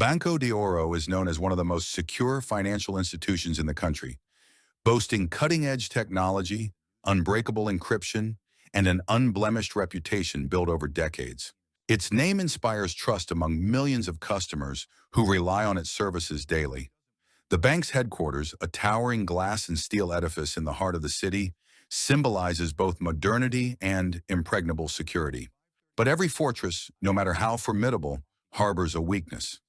Banco de Oro is known as one of the most secure financial institutions in the country, boasting cutting-edge technology, unbreakable encryption, and an unblemished reputation built over decades. Its name inspires trust among millions of customers who rely on its services daily. The bank's headquarters, a towering glass and steel edifice in the heart of the city, symbolizes both modernity and impregnable security. But every fortress, no matter how formidable, harbors a weakness.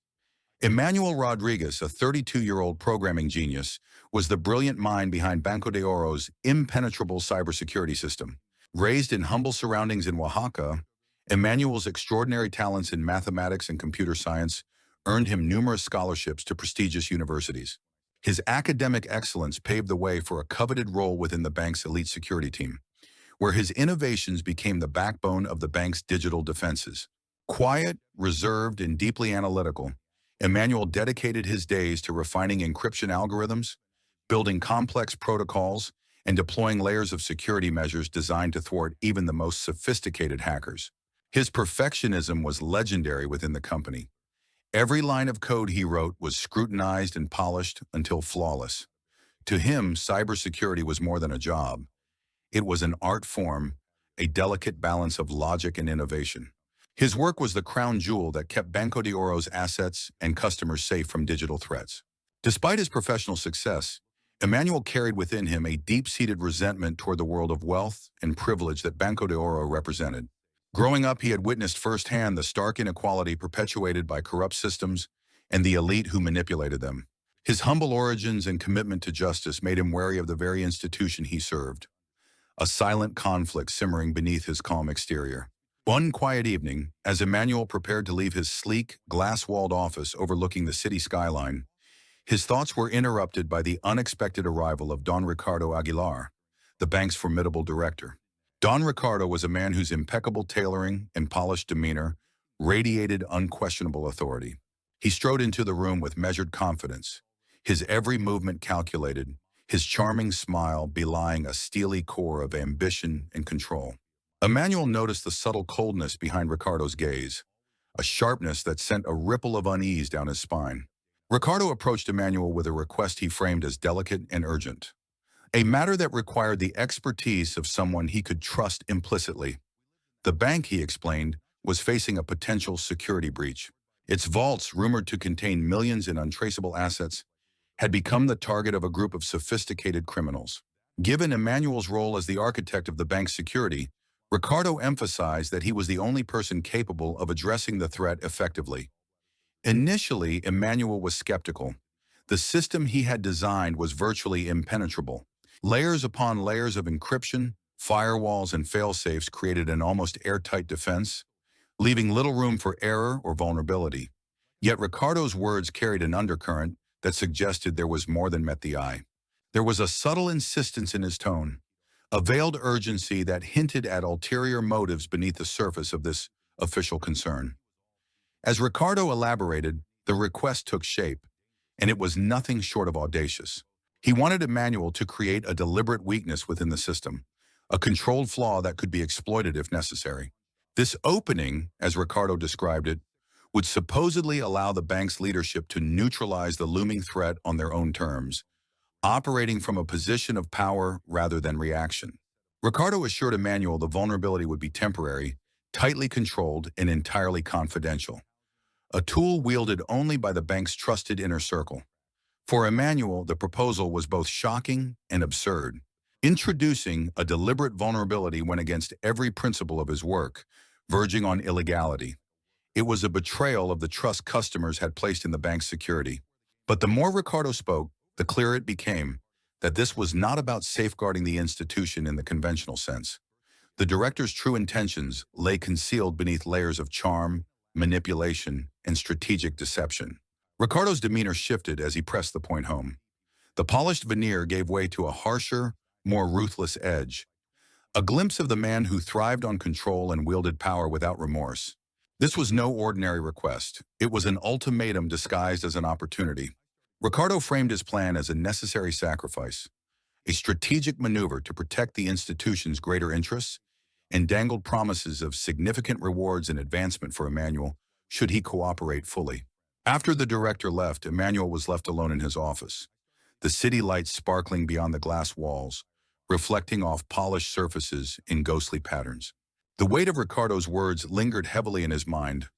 Emmanuel Rodriguez, a 32-year-old programming genius, was the brilliant mind behind Banco de Oro's impenetrable cybersecurity system. Raised in humble surroundings in Oaxaca, Emmanuel's extraordinary talents in mathematics and computer science earned him numerous scholarships to prestigious universities. His academic excellence paved the way for a coveted role within the bank's elite security team, where his innovations became the backbone of the bank's digital defenses. Quiet, reserved, and deeply analytical, Emmanuel dedicated his days to refining encryption algorithms, building complex protocols, and deploying layers of security measures designed to thwart even the most sophisticated hackers. His perfectionism was legendary within the company. Every line of code he wrote was scrutinized and polished until flawless. To him, cybersecurity was more than a job. It was an art form, a delicate balance of logic and innovation. His work was the crown jewel that kept Banco de Oro's assets and customers safe from digital threats. Despite his professional success, Emmanuel carried within him a deep-seated resentment toward the world of wealth and privilege that Banco de Oro represented. Growing up, he had witnessed firsthand the stark inequality perpetuated by corrupt systems and the elite who manipulated them. His humble origins and commitment to justice made him wary of the very institution he served, a silent conflict simmering beneath his calm exterior. One quiet evening, as Emmanuel prepared to leave his sleek, glass-walled office overlooking the city skyline, his thoughts were interrupted by the unexpected arrival of Don Ricardo Aguilar, the bank's formidable director. Don Ricardo was a man whose impeccable tailoring and polished demeanor radiated unquestionable authority. He strode into the room with measured confidence, his every movement calculated, his charming smile belying a steely core of ambition and control. Emmanuel noticed the subtle coldness behind Ricardo's gaze, a sharpness that sent a ripple of unease down his spine. Ricardo approached Emmanuel with a request he framed as delicate and urgent, a matter that required the expertise of someone he could trust implicitly. The bank, he explained, was facing a potential security breach. Its vaults, rumored to contain millions in untraceable assets, had become the target of a group of sophisticated criminals. Given Emmanuel's role as the architect of the bank's security, Ricardo emphasized that he was the only person capable of addressing the threat effectively. Initially, Emmanuel was skeptical. The system he had designed was virtually impenetrable. Layers upon layers of encryption, firewalls, and fail-safes created an almost airtight defense, leaving little room for error or vulnerability. Yet Ricardo's words carried an undercurrent that suggested there was more than met the eye. There was a subtle insistence in his tone, a veiled urgency that hinted at ulterior motives beneath the surface of this official concern. As Ricardo elaborated, the request took shape, and it was nothing short of audacious. He wanted Emmanuel to create a deliberate weakness within the system, a controlled flaw that could be exploited if necessary. This opening, as Ricardo described it, would supposedly allow the bank's leadership to neutralize the looming threat on their own terms, operating from a position of power rather than reaction. Ricardo assured Emmanuel the vulnerability would be temporary, tightly controlled, and entirely confidential, a tool wielded only by the bank's trusted inner circle. For Emmanuel, the proposal was both shocking and absurd. Introducing a deliberate vulnerability went against every principle of his work, verging on illegality. It was a betrayal of the trust customers had placed in the bank's security. But the more Ricardo spoke, the clearer it became that this was not about safeguarding the institution in the conventional sense. The director's true intentions lay concealed beneath layers of charm, manipulation, and strategic deception. Ricardo's demeanor shifted as he pressed the point home. The polished veneer gave way to a harsher, more ruthless edge, a glimpse of the man who thrived on control and wielded power without remorse. This was no ordinary request. It was an ultimatum disguised as an opportunity. Ricardo framed his plan as a necessary sacrifice, a strategic maneuver to protect the institution's greater interests, and dangled promises of significant rewards and advancement for Emmanuel should he cooperate fully. After the director left, Emmanuel was left alone in his office, the city lights sparkling beyond the glass walls, reflecting off polished surfaces in ghostly patterns. The weight of Ricardo's words lingered heavily in his mind,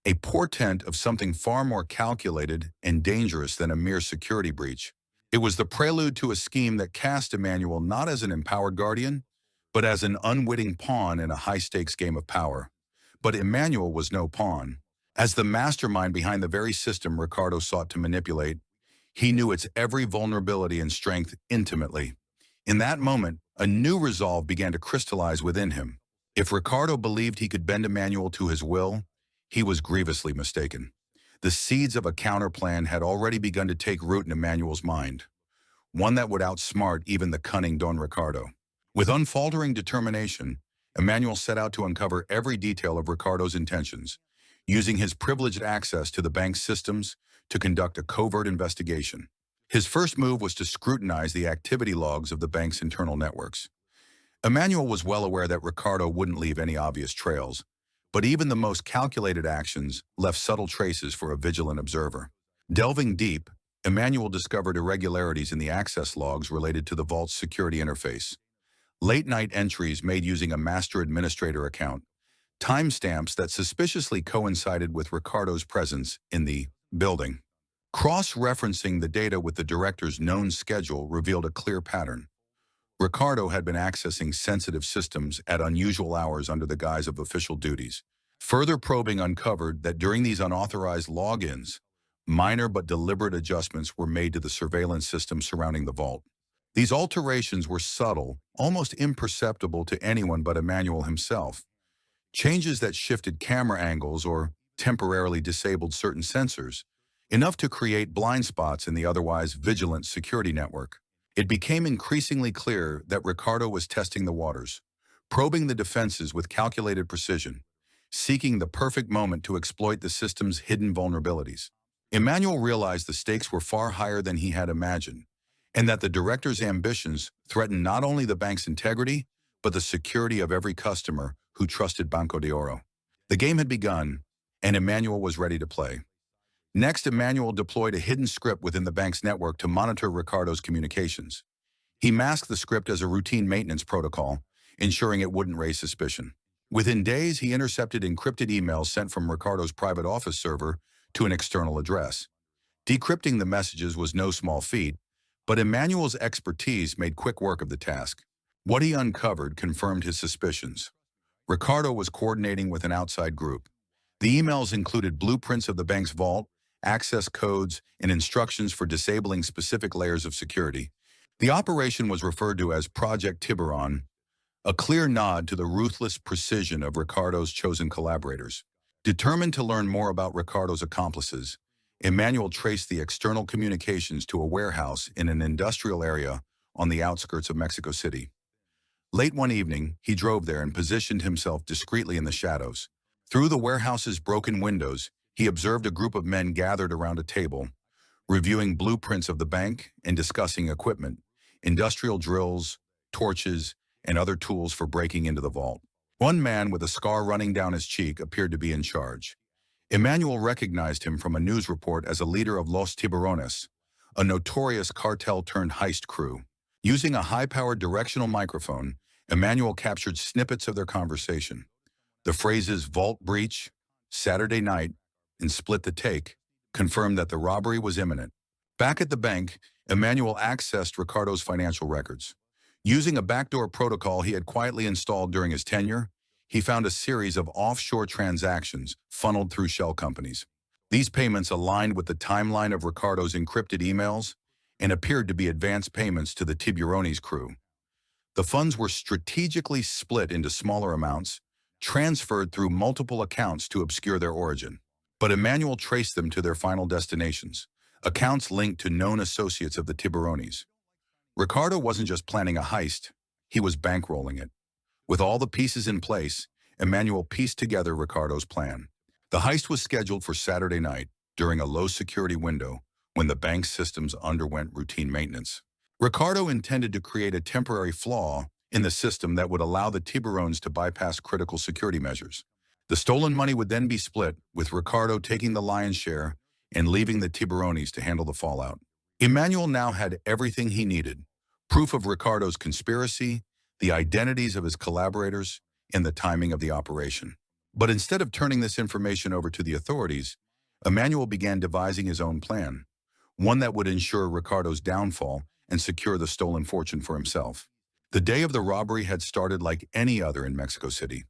a portent of something far more calculated and dangerous than a mere security breach. It was the prelude to a scheme that cast Emmanuel not as an empowered guardian, but as an unwitting pawn in a high-stakes game of power. But Emmanuel was no pawn. As the mastermind behind the very system Ricardo sought to manipulate, he knew its every vulnerability and strength intimately. In that moment, a new resolve began to crystallize within him. If Ricardo believed he could bend Emmanuel to his will, he was grievously mistaken. The seeds of a counterplan had already begun to take root in Emmanuel's mind, one that would outsmart even the cunning Don Ricardo. With unfaltering determination, Emmanuel set out to uncover every detail of Ricardo's intentions, using his privileged access to the bank's systems to conduct a covert investigation. His first move was to scrutinize the activity logs of the bank's internal networks. Emmanuel was well aware that Ricardo wouldn't leave any obvious trails, but even the most calculated actions left subtle traces for a vigilant observer. Delving deep, Emmanuel discovered irregularities in the access logs related to the vault's security interface. Late-night entries made using a master administrator account, timestamps that suspiciously coincided with Ricardo's presence in the building. Cross-referencing the data with the director's known schedule revealed a clear pattern. Ricardo had been accessing sensitive systems at unusual hours under the guise of official duties. Further probing uncovered that during these unauthorized logins, minor but deliberate adjustments were made to the surveillance system surrounding the vault. These alterations were subtle, almost imperceptible to anyone but Emmanuel himself. Changes that shifted camera angles or temporarily disabled certain sensors, enough to create blind spots in the otherwise vigilant security network. It became increasingly clear that Ricardo was testing the waters, probing the defenses with calculated precision, seeking the perfect moment to exploit the system's hidden vulnerabilities. Emmanuel realized the stakes were far higher than he had imagined, and that the director's ambitions threatened not only the bank's integrity, but the security of every customer who trusted Banco de Oro. The game had begun, and Emmanuel was ready to play. Next, Emmanuel deployed a hidden script within the bank's network to monitor Ricardo's communications. He masked the script as a routine maintenance protocol, ensuring it wouldn't raise suspicion. Within days, he intercepted encrypted emails sent from Ricardo's private office server to an external address. Decrypting the messages was no small feat, but Emmanuel's expertise made quick work of the task. What he uncovered confirmed his suspicions. Ricardo was coordinating with an outside group. The emails included blueprints of the bank's vault, access codes, and instructions for disabling specific layers of security. The operation was referred to as Project Tiburon, a clear nod to the ruthless precision of Ricardo's chosen collaborators. Determined to learn more about Ricardo's accomplices, Emmanuel traced the external communications to a warehouse in an industrial area on the outskirts of Mexico City. Late one evening, he drove there and positioned himself discreetly in the shadows. Through the warehouse's broken windows, he observed a group of men gathered around a table, reviewing blueprints of the bank and discussing equipment, industrial drills, torches, and other tools for breaking into the vault. One man with a scar running down his cheek appeared to be in charge. Emmanuel recognized him from a news report as a leader of Los Tiburones, a notorious cartel-turned-heist crew. Using a high-powered directional microphone, Emmanuel captured snippets of their conversation. The phrases "vault breach," "Saturday night," and "split the take" confirmed that the robbery was imminent. Back at the bank, Emmanuel accessed Ricardo's financial records. Using a backdoor protocol he had quietly installed during his tenure, he found a series of offshore transactions funneled through shell companies. These payments aligned with the timeline of Ricardo's encrypted emails and appeared to be advance payments to the Tiburones crew. The funds were strategically split into smaller amounts, transferred through multiple accounts to obscure their origin. But Emmanuel traced them to their final destinations, accounts linked to known associates of the Tiburones. Ricardo wasn't just planning a heist, he was bankrolling it. With all the pieces in place, Emmanuel pieced together Ricardo's plan. The heist was scheduled for Saturday night, during a low-security window, when the bank's systems underwent routine maintenance. Ricardo intended to create a temporary flaw in the system that would allow the Tiburones to bypass critical security measures. The stolen money would then be split, with Ricardo taking the lion's share and leaving the Tiburones to handle the fallout. Emmanuel now had everything he needed: proof of Ricardo's conspiracy, the identities of his collaborators, and the timing of the operation. But instead of turning this information over to the authorities, Emmanuel began devising his own plan, one that would ensure Ricardo's downfall and secure the stolen fortune for himself. The day of the robbery had started like any other in Mexico City.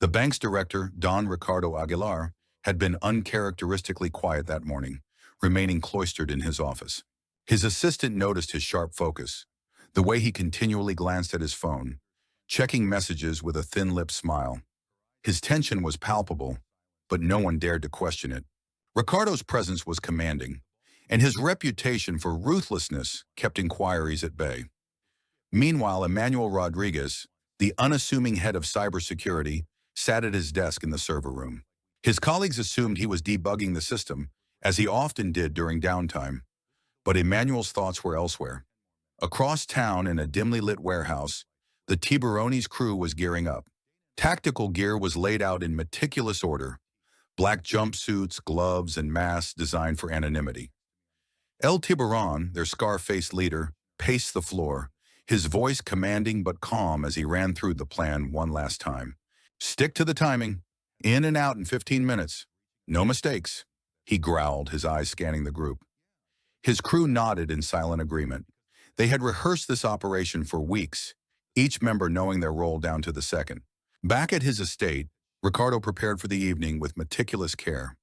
The bank's director, Don Ricardo Aguilar, had been uncharacteristically quiet that morning, remaining cloistered in his office. His assistant noticed his sharp focus, the way he continually glanced at his phone, checking messages with a thin-lipped smile. His tension was palpable, but no one dared to question it. Ricardo's presence was commanding, and his reputation for ruthlessness kept inquiries at bay. Meanwhile, Emmanuel Rodriguez, the unassuming head of cybersecurity, sat at his desk in the server room. His colleagues assumed he was debugging the system, as he often did during downtime, but Emmanuel's thoughts were elsewhere. Across town in a dimly lit warehouse, the Tiburones crew was gearing up. Tactical gear was laid out in meticulous order: black jumpsuits, gloves, and masks designed for anonymity. El Tiburon, their scar-faced leader, paced the floor, his voice commanding but calm as he ran through the plan one last time. "Stick to the timing. In and out in 15 minutes. No mistakes," he growled, his eyes scanning the group. His crew nodded in silent agreement. They had rehearsed this operation for weeks, each member knowing their role down to the second. Back at his estate, Ricardo prepared for the evening with meticulous care.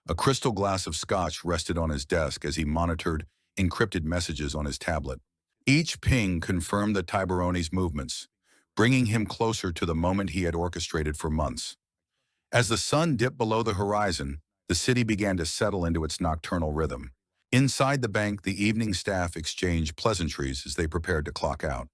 A crystal glass of scotch rested on his desk as he monitored encrypted messages on his tablet. Each ping confirmed the Tiburones' movements, bringing him closer to the moment he had orchestrated for months. As the sun dipped below the horizon, the city began to settle into its nocturnal rhythm. Inside the bank, the evening staff exchanged pleasantries as they prepared to clock out.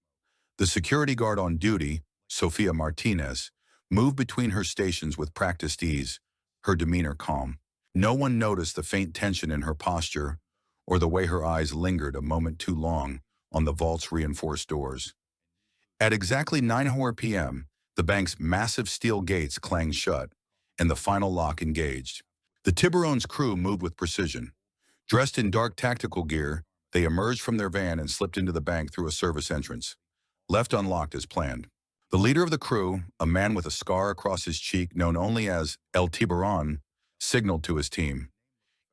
The security guard on duty, Sophia Martinez, moved between her stations with practiced ease, her demeanor calm. No one noticed the faint tension in her posture or the way her eyes lingered a moment too long on the vault's reinforced doors. At exactly 9 p.m., the bank's massive steel gates clanged shut, and the final lock engaged. The Tiburones crew moved with precision. Dressed in dark tactical gear, they emerged from their van and slipped into the bank through a service entrance, left unlocked as planned. The leader of the crew, a man with a scar across his cheek known only as El Tiburon, signaled to his team.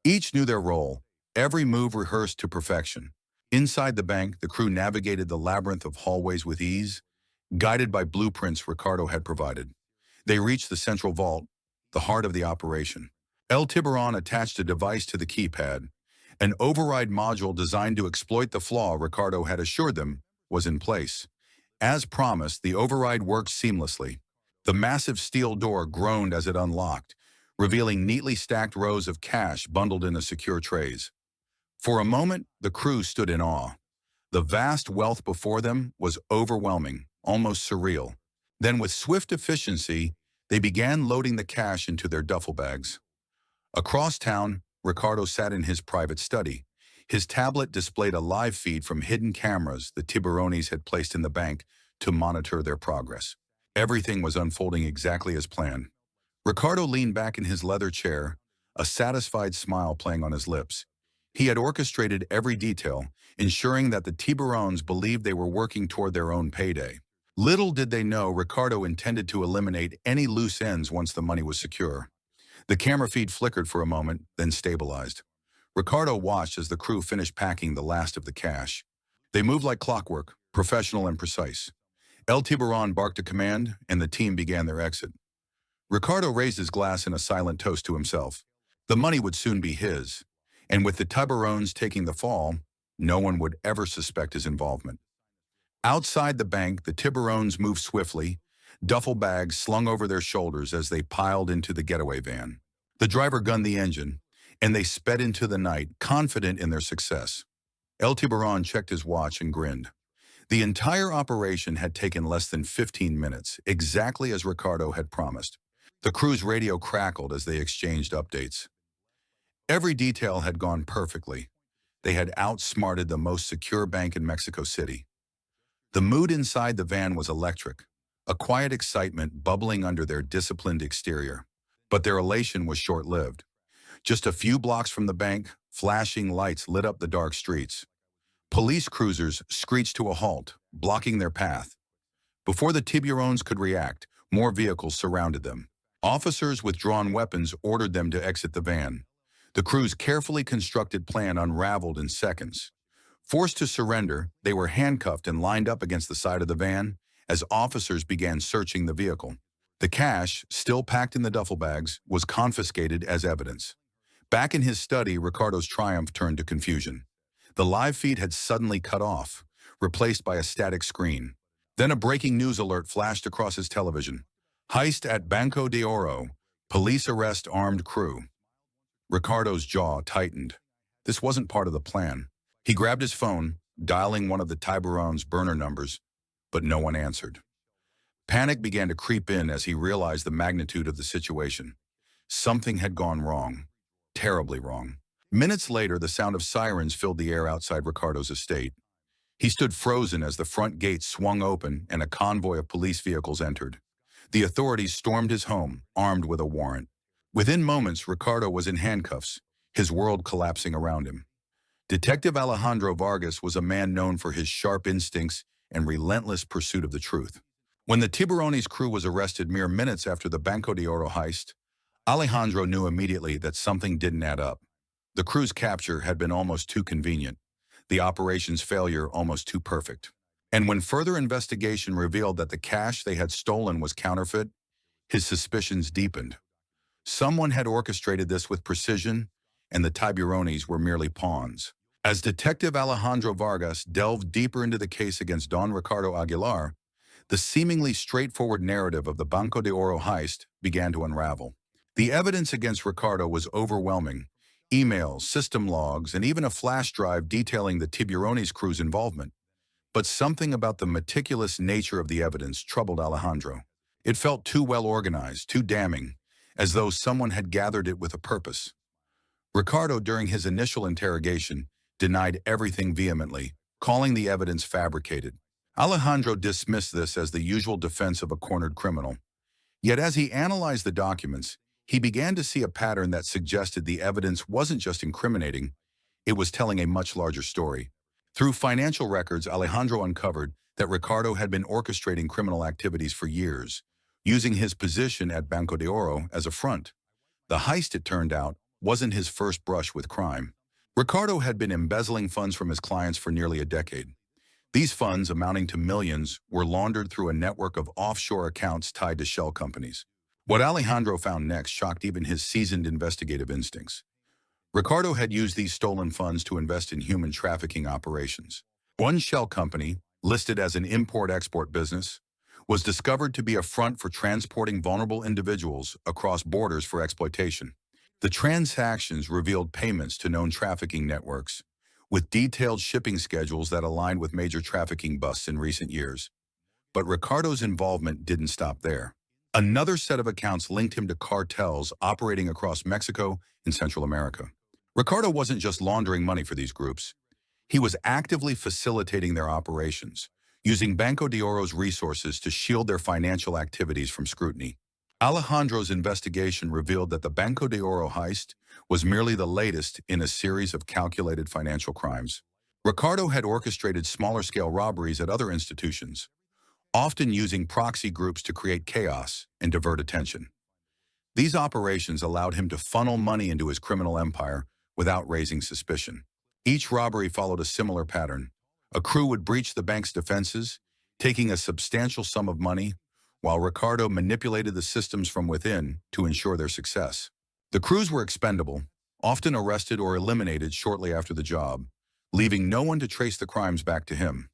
Each knew their role, every move rehearsed to perfection. Inside the bank, the crew navigated the labyrinth of hallways with ease, guided by blueprints Ricardo had provided. They reached the central vault, the heart of the operation. El Tiburon attached a device to the keypad. An override module designed to exploit the flaw Ricardo had assured them was in place. As promised, the override worked seamlessly. The massive steel door groaned as it unlocked, revealing neatly stacked rows of cash bundled into secure trays. For a moment, the crew stood in awe. The vast wealth before them was overwhelming, almost surreal. Then, with swift efficiency, they began loading the cash into their duffel bags. Across town, Ricardo sat in his private study. His tablet displayed a live feed from hidden cameras the Tiburones had placed in the bank to monitor their progress. Everything was unfolding exactly as planned. Ricardo leaned back in his leather chair, a satisfied smile playing on his lips. He had orchestrated every detail, ensuring that the Tiburones believed they were working toward their own payday. Little did they know Ricardo intended to eliminate any loose ends once the money was secure. The camera feed flickered for a moment, then stabilized. Ricardo watched as the crew finished packing the last of the cash. They moved like clockwork, professional and precise. El Tiburon barked a command, and the team began their exit. Ricardo raised his glass in a silent toast to himself. The money would soon be his, and with the Tiburones taking the fall, no one would ever suspect his involvement. Outside the bank, the Tiburones moved swiftly, duffel bags slung over their shoulders as they piled into the getaway van. The driver gunned the engine, and they sped into the night, confident in their success. El Tiburon checked his watch and grinned. The entire operation had taken less than 15 minutes, exactly as Ricardo had promised. The crew's radio crackled as they exchanged updates. Every detail had gone perfectly. They had outsmarted the most secure bank in Mexico City. The mood inside the van was electric, a quiet excitement bubbling under their disciplined exterior. But their elation was short-lived. Just a few blocks from the bank, flashing lights lit up the dark streets. Police cruisers screeched to a halt, blocking their path. Before the Tiburones could react, more vehicles surrounded them. Officers with drawn weapons ordered them to exit the van. The crew's carefully constructed plan unraveled in seconds. Forced to surrender, they were handcuffed and lined up against the side of the van as officers began searching the vehicle. The cash, still packed in the duffel bags, was confiscated as evidence. Back in his study, Ricardo's triumph turned to confusion. The live feed had suddenly cut off, replaced by a static screen. Then a breaking news alert flashed across his television. Heist at Banco de Oro. Police arrest armed crew. Ricardo's jaw tightened. This wasn't part of the plan. He grabbed his phone, dialing one of the Tiburones' burner numbers, but no one answered. Panic began to creep in as he realized the magnitude of the situation. Something had gone wrong. Terribly wrong. Minutes later, the sound of sirens filled the air outside Ricardo's estate. He stood frozen as the front gate swung open and a convoy of police vehicles entered. The authorities stormed his home, armed with a warrant. Within moments, Ricardo was in handcuffs, his world collapsing around him. Detective Alejandro Vargas was a man known for his sharp instincts and relentless pursuit of the truth. When the Tiburones crew was arrested mere minutes after the Banco de Oro heist, Alejandro knew immediately that something didn't add up. The crew's capture had been almost too convenient, the operation's failure almost too perfect. And when further investigation revealed that the cash they had stolen was counterfeit, his suspicions deepened. Someone had orchestrated this with precision, and the Tiburones were merely pawns. As Detective Alejandro Vargas delved deeper into the case against Don Ricardo Aguilar, the seemingly straightforward narrative of the Banco de Oro heist began to unravel. The evidence against Ricardo was overwhelming. Emails, system logs, and even a flash drive detailing the Tiburones crew's involvement. But something about the meticulous nature of the evidence troubled Alejandro. It felt too well organized, too damning, as though someone had gathered it with a purpose. Ricardo, during his initial interrogation, denied everything vehemently, calling the evidence fabricated. Alejandro dismissed this as the usual defense of a cornered criminal. Yet as he analyzed the documents, he began to see a pattern that suggested the evidence wasn't just incriminating, it was telling a much larger story. Through financial records, Alejandro uncovered that Ricardo had been orchestrating criminal activities for years, using his position at Banco de Oro as a front. The heist, it turned out, wasn't his first brush with crime. Ricardo had been embezzling funds from his clients for nearly a decade. These funds, amounting to millions, were laundered through a network of offshore accounts tied to shell companies. What Alejandro found next shocked even his seasoned investigative instincts. Ricardo had used these stolen funds to invest in human trafficking operations. One shell company, listed as an import-export business, was discovered to be a front for transporting vulnerable individuals across borders for exploitation. The transactions revealed payments to known trafficking networks, with detailed shipping schedules that aligned with major trafficking busts in recent years. But Ricardo's involvement didn't stop there. Another set of accounts linked him to cartels operating across Mexico and Central America. Ricardo wasn't just laundering money for these groups. He was actively facilitating their operations, using Banco de Oro's resources to shield their financial activities from scrutiny. Alejandro's investigation revealed that the Banco de Oro heist was merely the latest in a series of calculated financial crimes. Ricardo had orchestrated smaller-scale robberies at other institutions, often using proxy groups to create chaos and divert attention. These operations allowed him to funnel money into his criminal empire without raising suspicion. Each robbery followed a similar pattern. A crew would breach the bank's defenses, taking a substantial sum of money, while Ricardo manipulated the systems from within to ensure their success. The crews were expendable, often arrested or eliminated shortly after the job, leaving no one to trace the crimes back to him.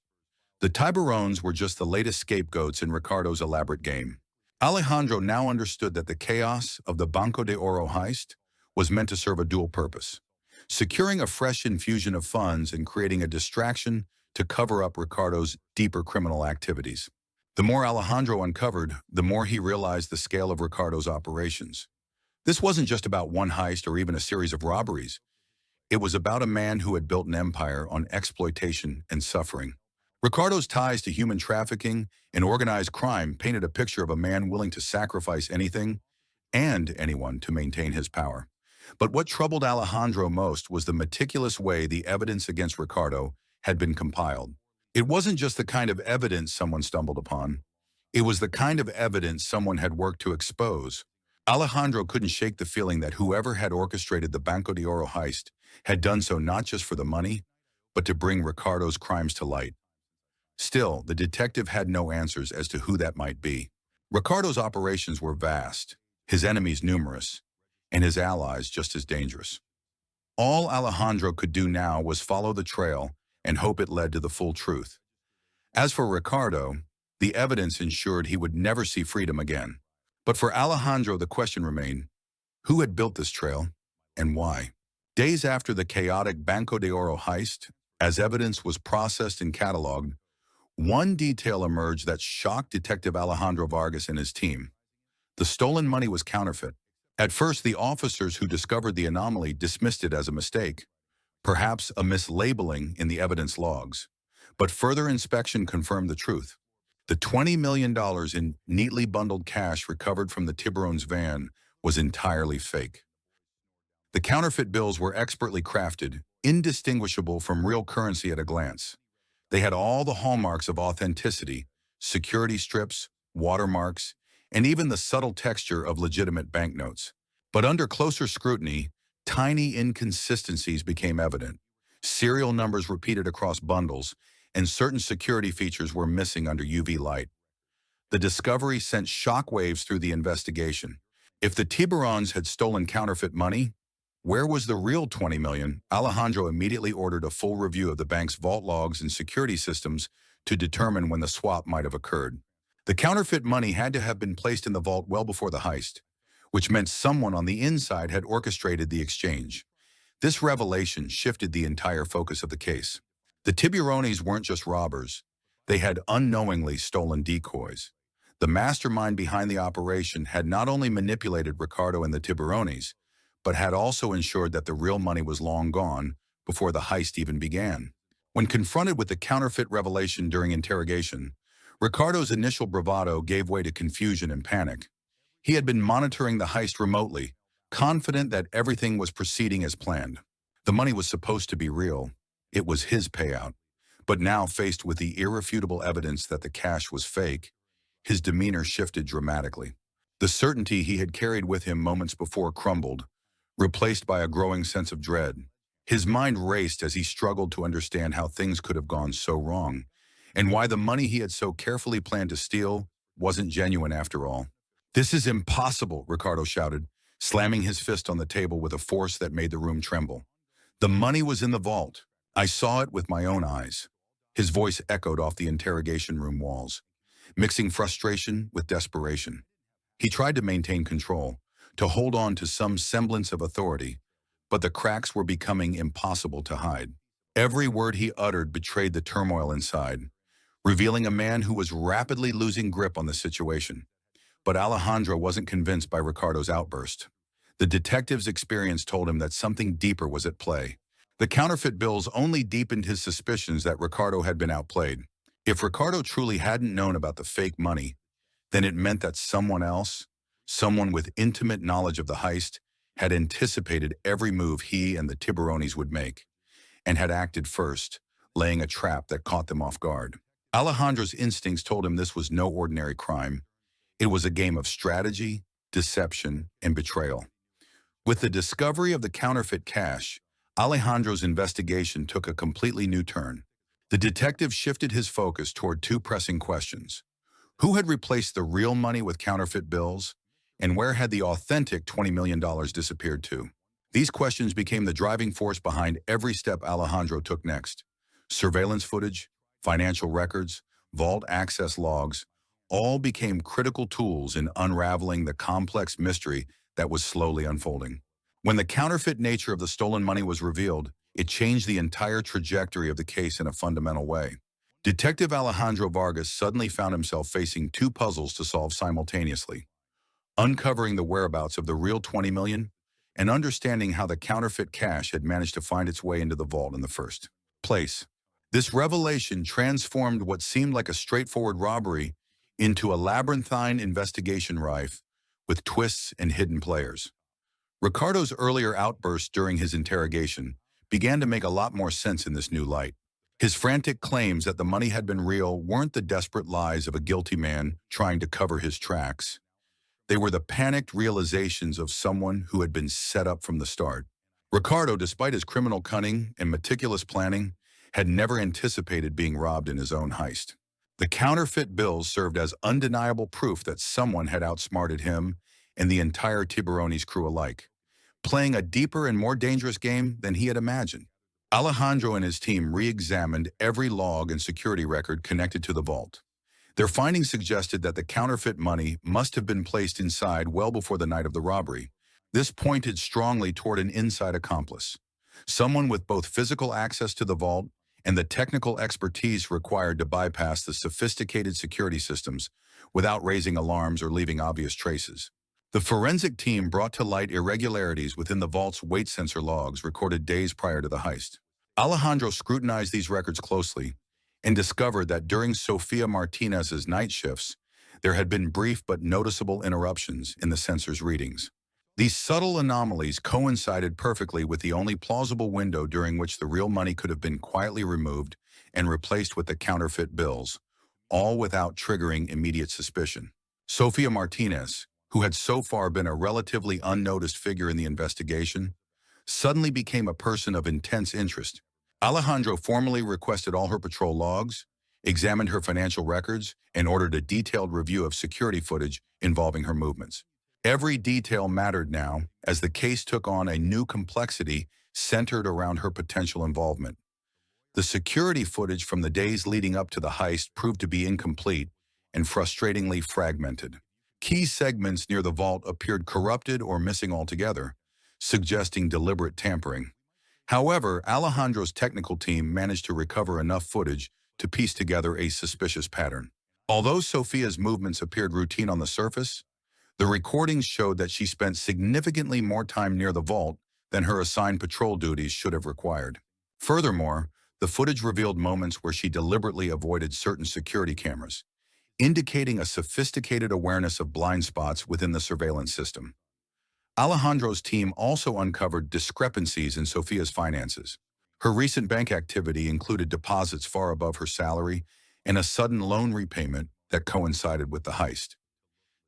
The Tiburones were just the latest scapegoats in Ricardo's elaborate game. Alejandro now understood that the chaos of the Banco de Oro heist was meant to serve a dual purpose: securing a fresh infusion of funds and creating a distraction to cover up Ricardo's deeper criminal activities. The more Alejandro uncovered, the more he realized the scale of Ricardo's operations. This wasn't just about one heist or even a series of robberies. It was about a man who had built an empire on exploitation and suffering. Ricardo's ties to human trafficking and organized crime painted a picture of a man willing to sacrifice anything and anyone to maintain his power. But what troubled Alejandro most was the meticulous way the evidence against Ricardo had been compiled. It wasn't just the kind of evidence someone stumbled upon. It was the kind of evidence someone had worked to expose. Alejandro couldn't shake the feeling that whoever had orchestrated the Banco de Oro heist had done so not just for the money, but to bring Ricardo's crimes to light. Still, the detective had no answers as to who that might be. Ricardo's operations were vast, his enemies numerous, and his allies just as dangerous. All Alejandro could do now was follow the trail and hope it led to the full truth. As for Ricardo, the evidence ensured he would never see freedom again. But for Alejandro, the question remained, who had built this trail and why? Days after the chaotic Banco de Oro heist, as evidence was processed and cataloged, one detail emerged that shocked Detective Alejandro Vargas and his team. The stolen money was counterfeit. At first, the officers who discovered the anomaly dismissed it as a mistake, perhaps a mislabeling in the evidence logs. But further inspection confirmed the truth. The $20 million in neatly bundled cash recovered from the Tiburon's van was entirely fake. The counterfeit bills were expertly crafted, indistinguishable from real currency at a glance. They had all the hallmarks of authenticity, security strips, watermarks, and even the subtle texture of legitimate banknotes. But under closer scrutiny, tiny inconsistencies became evident. Serial numbers repeated across bundles, and certain security features were missing under UV light. The discovery sent shockwaves through the investigation. If the Tiburons had stolen counterfeit money, where was the real $20 million? Alejandro immediately ordered a full review of the bank's vault logs and security systems to determine when the swap might have occurred. The counterfeit money had to have been placed in the vault well before the heist, which meant someone on the inside had orchestrated the exchange. This revelation shifted the entire focus of the case. The Tiburones weren't just robbers. They had unknowingly stolen decoys. The mastermind behind the operation had not only manipulated Ricardo and the Tiburones, but had also ensured that the real money was long gone before the heist even began. When confronted with the counterfeit revelation during interrogation, Ricardo's initial bravado gave way to confusion and panic. He had been monitoring the heist remotely, confident that everything was proceeding as planned. The money was supposed to be real. It was his payout. But now, faced with the irrefutable evidence that the cash was fake, his demeanor shifted dramatically. The certainty he had carried with him moments before crumbled, replaced by a growing sense of dread. His mind raced as he struggled to understand how things could have gone so wrong, and why the money he had so carefully planned to steal wasn't genuine after all. "This is impossible," Ricardo shouted, slamming his fist on the table with a force that made the room tremble. "The money was in the vault. I saw it with my own eyes." His voice echoed off the interrogation room walls, mixing frustration with desperation. He tried to maintain control, to hold on to some semblance of authority, but the cracks were becoming impossible to hide. Every word he uttered betrayed the turmoil inside, revealing a man who was rapidly losing grip on the situation. But Alejandro wasn't convinced by Ricardo's outburst. The detective's experience told him that something deeper was at play. The counterfeit bills only deepened his suspicions that Ricardo had been outplayed. If Ricardo truly hadn't known about the fake money, then it meant that someone else, someone with intimate knowledge of the heist, had anticipated every move he and the Tiburones would make, and had acted first, laying a trap that caught them off guard. Alejandro's instincts told him this was no ordinary crime. It was a game of strategy, deception, and betrayal. With the discovery of the counterfeit cash, Alejandro's investigation took a completely new turn. The detective shifted his focus toward two pressing questions. Who had replaced the real money with counterfeit bills, and where had the authentic $20 million disappeared to? These questions became the driving force behind every step Alejandro took next. Surveillance footage, financial records, vault access logs, all became critical tools in unraveling the complex mystery that was slowly unfolding. When the counterfeit nature of the stolen money was revealed, it changed the entire trajectory of the case in a fundamental way. Detective Alejandro Vargas suddenly found himself facing two puzzles to solve simultaneously: uncovering the whereabouts of the real $20 million and understanding how the counterfeit cash had managed to find its way into the vault in the first place. This revelation transformed what seemed like a straightforward robbery into a labyrinthine investigation rife with twists and hidden players. Ricardo's earlier outbursts during his interrogation began to make a lot more sense in this new light. His frantic claims that the money had been real weren't the desperate lies of a guilty man trying to cover his tracks. They were the panicked realizations of someone who had been set up from the start. Ricardo, despite his criminal cunning and meticulous planning, had never anticipated being robbed in his own heist. The counterfeit bills served as undeniable proof that someone had outsmarted him and the entire Tiburones crew alike, playing a deeper and more dangerous game than he had imagined. Alejandro and his team re-examined every log and security record connected to the vault. Their findings suggested that the counterfeit money must have been placed inside well before the night of the robbery. This pointed strongly toward an inside accomplice, someone with both physical access to the vault and the technical expertise required to bypass the sophisticated security systems without raising alarms or leaving obvious traces. The forensic team brought to light irregularities within the vault's weight sensor logs recorded days prior to the heist. Alejandro scrutinized these records closely and discovered that during Sophia Martinez's night shifts, there had been brief but noticeable interruptions in the sensor's readings. These subtle anomalies coincided perfectly with the only plausible window during which the real money could have been quietly removed and replaced with the counterfeit bills, all without triggering immediate suspicion. Sophia Martinez, who had so far been a relatively unnoticed figure in the investigation, suddenly became a person of intense interest. Alejandro formally requested all her patrol logs, examined her financial records, and ordered a detailed review of security footage involving her movements. Every detail mattered now, as the case took on a new complexity centered around her potential involvement. The security footage from the days leading up to the heist proved to be incomplete and frustratingly fragmented. Key segments near the vault appeared corrupted or missing altogether, suggesting deliberate tampering. However, Alejandro's technical team managed to recover enough footage to piece together a suspicious pattern. Although Sophia's movements appeared routine on the surface, the recordings showed that she spent significantly more time near the vault than her assigned patrol duties should have required. Furthermore, the footage revealed moments where she deliberately avoided certain security cameras, indicating a sophisticated awareness of blind spots within the surveillance system. Alejandro's team also uncovered discrepancies in Sophia's finances. Her recent bank activity included deposits far above her salary and a sudden loan repayment that coincided with the heist.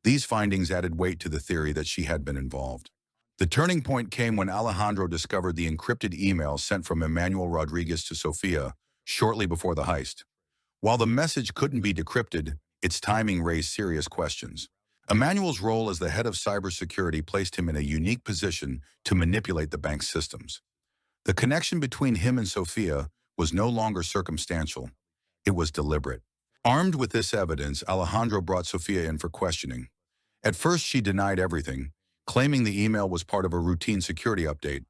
These findings added weight to the theory that she had been involved. The turning point came when Alejandro discovered the encrypted email sent from Emmanuel Rodriguez to Sophia shortly before the heist. While the message couldn't be decrypted, its timing raised serious questions. Emmanuel's role as the head of cybersecurity placed him in a unique position to manipulate the bank's systems. The connection between him and Sophia was no longer circumstantial. It was deliberate. Armed with this evidence, Alejandro brought Sophia in for questioning. At first, she denied everything, claiming the email was part of a routine security update,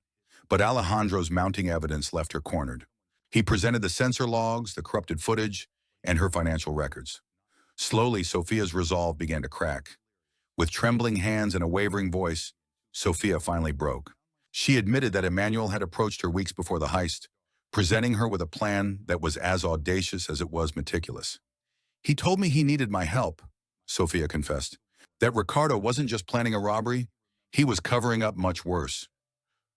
but Alejandro's mounting evidence left her cornered. He presented the sensor logs, the corrupted footage, and her financial records. Slowly, Sophia's resolve began to crack. With trembling hands and a wavering voice, Sophia finally broke. She admitted that Emmanuel had approached her weeks before the heist, presenting her with a plan that was as audacious as it was meticulous. "He told me he needed my help," Sophia confessed. "That Ricardo wasn't just planning a robbery, he was covering up much worse."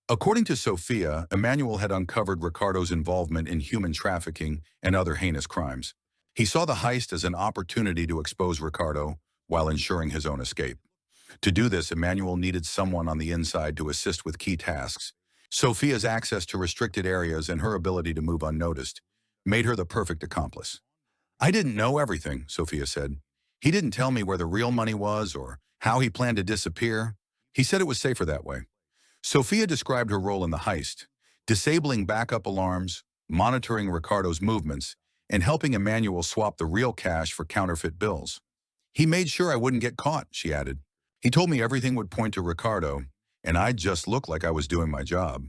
According to Sophia, Emmanuel had uncovered Ricardo's involvement in human trafficking and other heinous crimes. He saw the heist as an opportunity to expose Ricardo while ensuring his own escape. To do this, Emmanuel needed someone on the inside to assist with key tasks. Sophia's access to restricted areas and her ability to move unnoticed made her the perfect accomplice. "I didn't know everything," Sophia said. "He didn't tell me where the real money was or how he planned to disappear. He said it was safer that way." Sophia described her role in the heist, disabling backup alarms, monitoring Ricardo's movements, and helping Emmanuel swap the real cash for counterfeit bills. "He made sure I wouldn't get caught," she added. "He told me everything would point to Ricardo, and I'd just look like I was doing my job."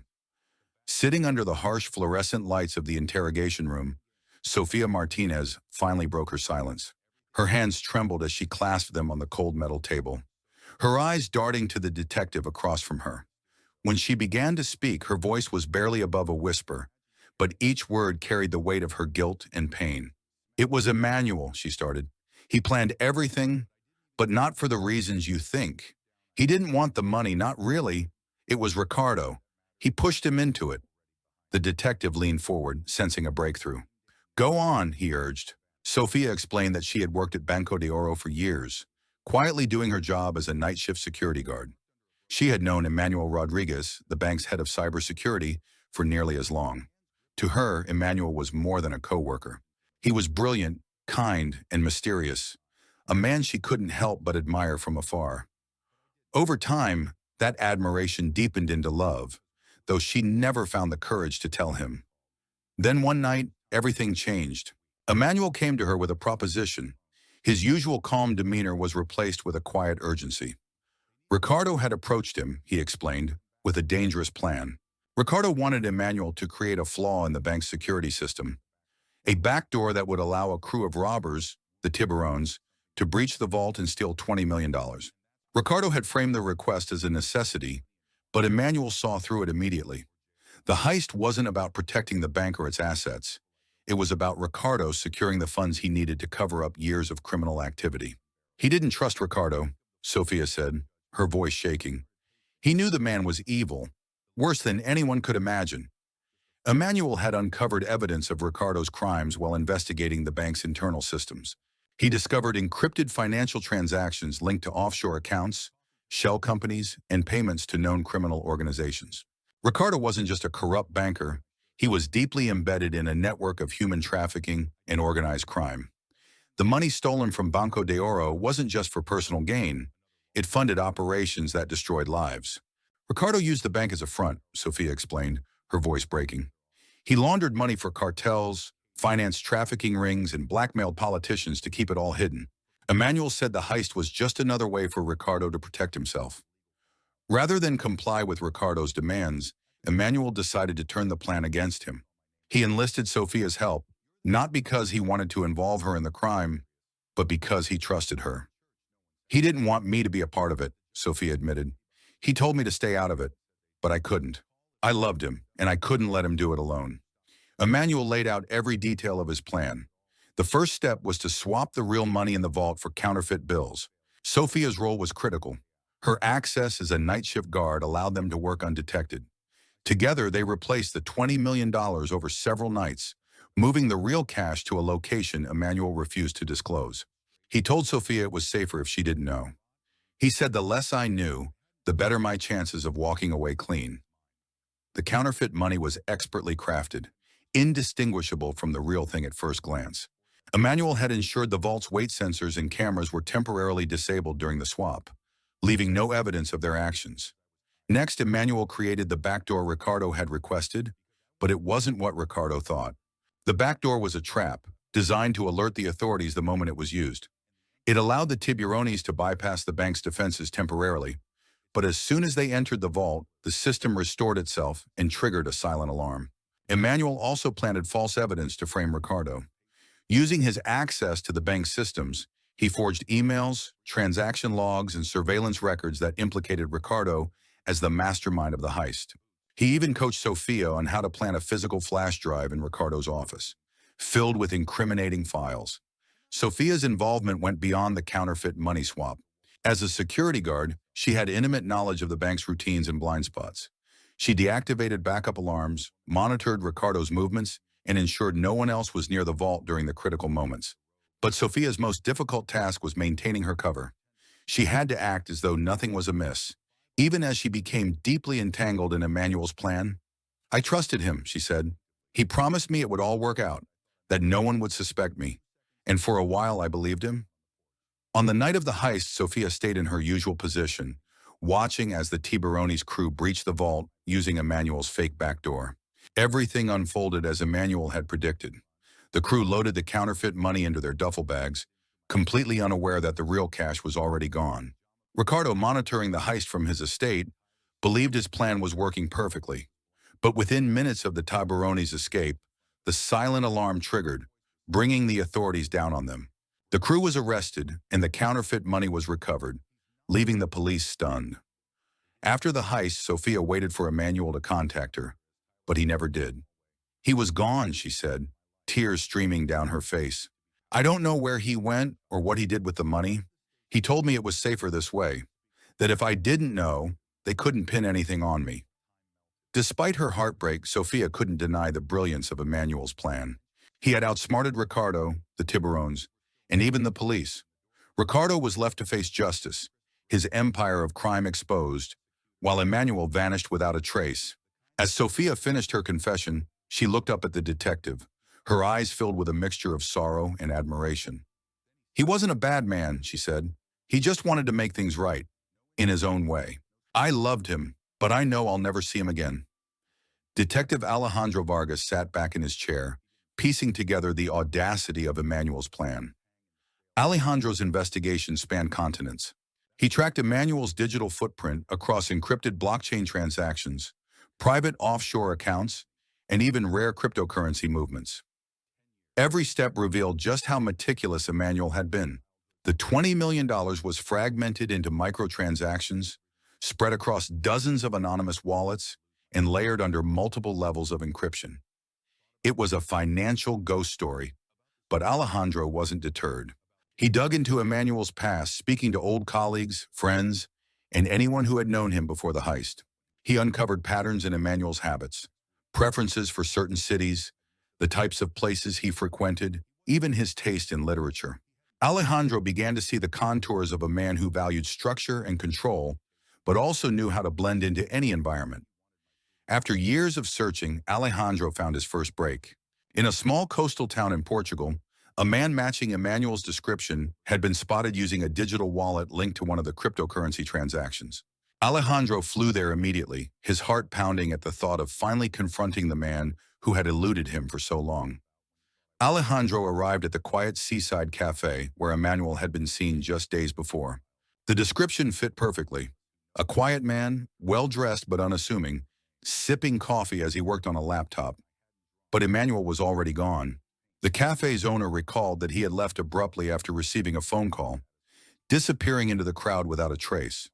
Sitting under the harsh fluorescent lights of the interrogation room, Sophia Martinez finally broke her silence. Her hands trembled as she clasped them on the cold metal table, her eyes darting to the detective across from her. When she began to speak, her voice was barely above a whisper, but each word carried the weight of her guilt and pain. "It was Emmanuel," she started. "He planned everything, but not for the reasons you think. He didn't want the money, not really. It was Ricardo. He pushed him into it. The detective leaned forward, sensing a breakthrough. Go on, he urged. Sophia explained that she had worked at Banco de Oro for years, quietly doing her job as a night shift security guard. She had known Emmanuel Rodriguez, the bank's head of cybersecurity, for nearly as long. To her, Emmanuel was more than a co-worker. He was brilliant, kind, and mysterious, a man she couldn't help but admire from afar. Over time, that admiration deepened into love, though she never found the courage to tell him. Then one night, everything changed. Emmanuel came to her with a proposition. His usual calm demeanor was replaced with a quiet urgency. Ricardo had approached him, he explained, with a dangerous plan. Ricardo wanted Emmanuel to create a flaw in the bank's security system, a backdoor that would allow a crew of robbers, the Tiburones, to breach the vault and steal $20 million. Ricardo had framed the request as a necessity, but Emmanuel saw through it immediately. The heist wasn't about protecting the bank or its assets. It was about Ricardo securing the funds he needed to cover up years of criminal activity. He didn't trust Ricardo, Sophia said, her voice shaking. He knew the man was evil, worse than anyone could imagine. Emmanuel had uncovered evidence of Ricardo's crimes while investigating the bank's internal systems. He discovered encrypted financial transactions linked to offshore accounts, shell companies, and payments to known criminal organizations. Ricardo wasn't just a corrupt banker. He was deeply embedded in a network of human trafficking and organized crime. The money stolen from Banco de Oro wasn't just for personal gain. It funded operations that destroyed lives. Ricardo used the bank as a front, Sophia explained, her voice breaking. He laundered money for cartels, financed trafficking rings, and blackmailed politicians to keep it all hidden. Emmanuel said the heist was just another way for Ricardo to protect himself. Rather than comply with Ricardo's demands, Emmanuel decided to turn the plan against him. He enlisted Sophia's help, not because he wanted to involve her in the crime, but because he trusted her. He didn't want me to be a part of it, Sophia admitted. He told me to stay out of it, but I couldn't. I loved him, and I couldn't let him do it alone. Emmanuel laid out every detail of his plan. The first step was to swap the real money in the vault for counterfeit bills. Sophia's role was critical. Her access as a night shift guard allowed them to work undetected. Together, they replaced the $20 million over several nights, moving the real cash to a location Emmanuel refused to disclose. He told Sophia it was safer if she didn't know. He said, the less I knew, the better my chances of walking away clean. The counterfeit money was expertly crafted, indistinguishable from the real thing at first glance. Emmanuel had ensured the vault's weight sensors and cameras were temporarily disabled during the swap, leaving no evidence of their actions. Next, Emmanuel created the backdoor Ricardo had requested, but it wasn't what Ricardo thought. The backdoor was a trap, designed to alert the authorities the moment it was used. It allowed the Tiburones to bypass the bank's defenses temporarily, but as soon as they entered the vault, the system restored itself and triggered a silent alarm. Emmanuel also planted false evidence to frame Ricardo. Using his access to the bank's systems, he forged emails, transaction logs, and surveillance records that implicated Ricardo as the mastermind of the heist. He even coached Sophia on how to plant a physical flash drive in Ricardo's office, filled with incriminating files. Sophia's involvement went beyond the counterfeit money swap. As a security guard, she had intimate knowledge of the bank's routines and blind spots. She deactivated backup alarms, monitored Ricardo's movements, and ensured no one else was near the vault during the critical moments. But Sophia's most difficult task was maintaining her cover. She had to act as though nothing was amiss, even as she became deeply entangled in Emmanuel's plan. I trusted him, she said. He promised me it would all work out, that no one would suspect me. And for a while I believed him. On the night of the heist, Sophia stayed in her usual position, watching as the Tiburones crew breached the vault using Emmanuel's fake backdoor. Everything unfolded as Emmanuel had predicted. The crew loaded the counterfeit money into their duffel bags, completely unaware that the real cash was already gone. Ricardo, monitoring the heist from his estate, believed his plan was working perfectly. But within minutes of the Tiburones' escape, the silent alarm triggered, bringing the authorities down on them. The crew was arrested, and the counterfeit money was recovered, leaving the police stunned. After the heist, Sophia waited for Emmanuel to contact her, but he never did. He was gone, she said, tears streaming down her face. I don't know where he went or what he did with the money. He told me it was safer this way, that if I didn't know, They couldn't pin anything on me. Despite her heartbreak, Sophia couldn't deny the brilliance of Emmanuel's plan. He had outsmarted Ricardo, the Tiburones, and even the police. Ricardo was left to face justice, his empire of crime exposed, while Emmanuel vanished without a trace. As Sophia finished her confession, she looked up at the detective, her eyes filled with a mixture of sorrow and admiration. "He wasn't a bad man," she said. "He just wanted to make things right, in his own way. I loved him, but I know I'll never see him again." Detective Alejandro Vargas sat back in his chair, piecing together the audacity of Emmanuel's plan. Alejandro's investigation spanned continents. He tracked Emmanuel's digital footprint across encrypted blockchain transactions, private offshore accounts, and even rare cryptocurrency movements. Every step revealed just how meticulous Emmanuel had been. The $20 million was fragmented into microtransactions, spread across dozens of anonymous wallets, and layered under multiple levels of encryption. It was a financial ghost story, but Alejandro wasn't deterred. He dug into Emmanuel's past, speaking to old colleagues, friends, and anyone who had known him before the heist. He uncovered patterns in Emmanuel's habits, preferences for certain cities, the types of places he frequented, even his taste in literature. Alejandro began to see the contours of a man who valued structure and control, but also knew how to blend into any environment. After years of searching, Alejandro found his first break. In a small coastal town in Portugal, a man matching Emmanuel's description had been spotted using a digital wallet linked to one of the cryptocurrency transactions. Alejandro flew there immediately, his heart pounding at the thought of finally confronting the man who had eluded him for so long. Alejandro arrived at the quiet seaside cafe where Emmanuel had been seen just days before. The description fit perfectly. A quiet man, well-dressed but unassuming, sipping coffee as he worked on a laptop. But Emmanuel was already gone. The cafe's owner recalled that he had left abruptly after receiving a phone call, disappearing into the crowd without a trace.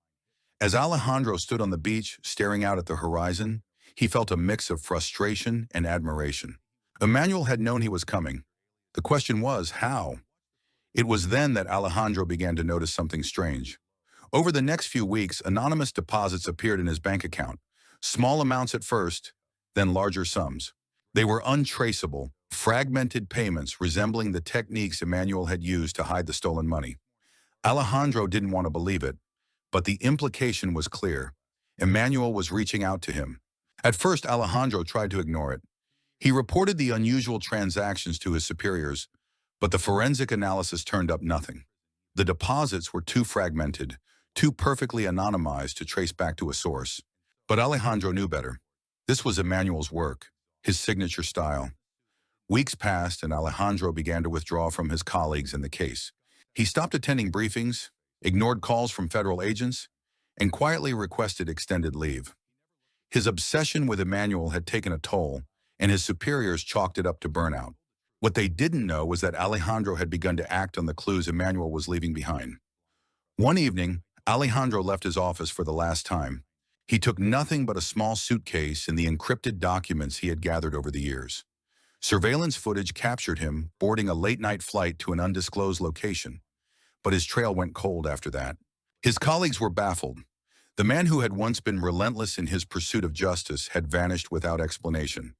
As Alejandro stood on the beach, staring out at the horizon, he felt a mix of frustration and admiration. Emmanuel had known he was coming. The question was, how? It was then that Alejandro began to notice something strange. Over the next few weeks, anonymous deposits appeared in his bank account, small amounts at first, then larger sums. They were untraceable, fragmented payments resembling the techniques Emmanuel had used to hide the stolen money. Alejandro didn't want to believe it, but the implication was clear. Emmanuel was reaching out to him. At first, Alejandro tried to ignore it. He reported the unusual transactions to his superiors, but the forensic analysis turned up nothing. The deposits were too fragmented, too perfectly anonymized to trace back to a source. But Alejandro knew better. This was Emmanuel's work, his signature style. Weeks passed and Alejandro began to withdraw from his colleagues in the case. He stopped attending briefings, ignored calls from federal agents, and quietly requested extended leave. His obsession with Emmanuel had taken a toll, and his superiors chalked it up to burnout. What they didn't know was that Alejandro had begun to act on the clues Emmanuel was leaving behind. One evening, Alejandro left his office for the last time. He took nothing but a small suitcase and the encrypted documents he had gathered over the years. Surveillance footage captured him boarding a late-night flight to an undisclosed location, but his trail went cold after that. His colleagues were baffled. The man who had once been relentless in his pursuit of justice had vanished without explanation.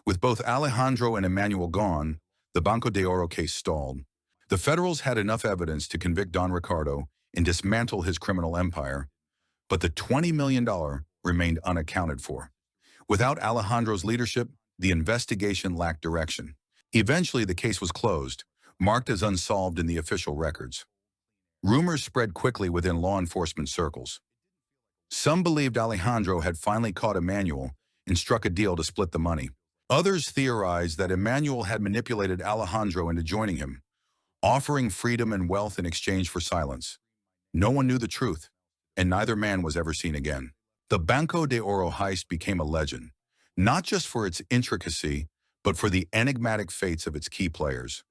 With both Alejandro and Emmanuel gone, the Banco de Oro case stalled. The federals had enough evidence to convict Don Ricardo and dismantle his criminal empire, but the $20 million remained unaccounted for. Without Alejandro's leadership, the investigation lacked direction. Eventually, the case was closed, marked as unsolved in the official records. Rumors spread quickly within law enforcement circles. Some believed Alejandro had finally caught Emmanuel and struck a deal to split the money. Others theorized that Emmanuel had manipulated Alejandro into joining him, offering freedom and wealth in exchange for silence. No one knew the truth, and neither man was ever seen again. The Banco de Oro heist became a legend, not just for its intricacy, but for the enigmatic fates of its key players.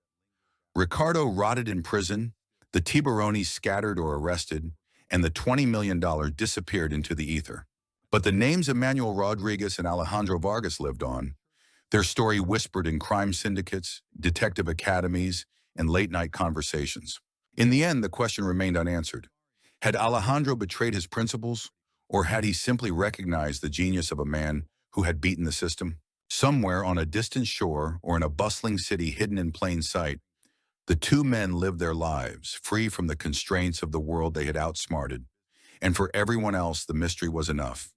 Ricardo rotted in prison, the Tiburones scattered or arrested, and the $20 million disappeared into the ether. But the names Emmanuel Rodriguez and Alejandro Vargas lived on, their story whispered in crime syndicates, detective academies, and late-night conversations. In the end, the question remained unanswered. Had Alejandro betrayed his principles, Or had he simply recognized the genius of a man who had beaten the system? Somewhere on a distant shore or in a bustling city hidden in plain sight, the two men lived their lives, free from the constraints of the world they had outsmarted. And for everyone else, the mystery was enough.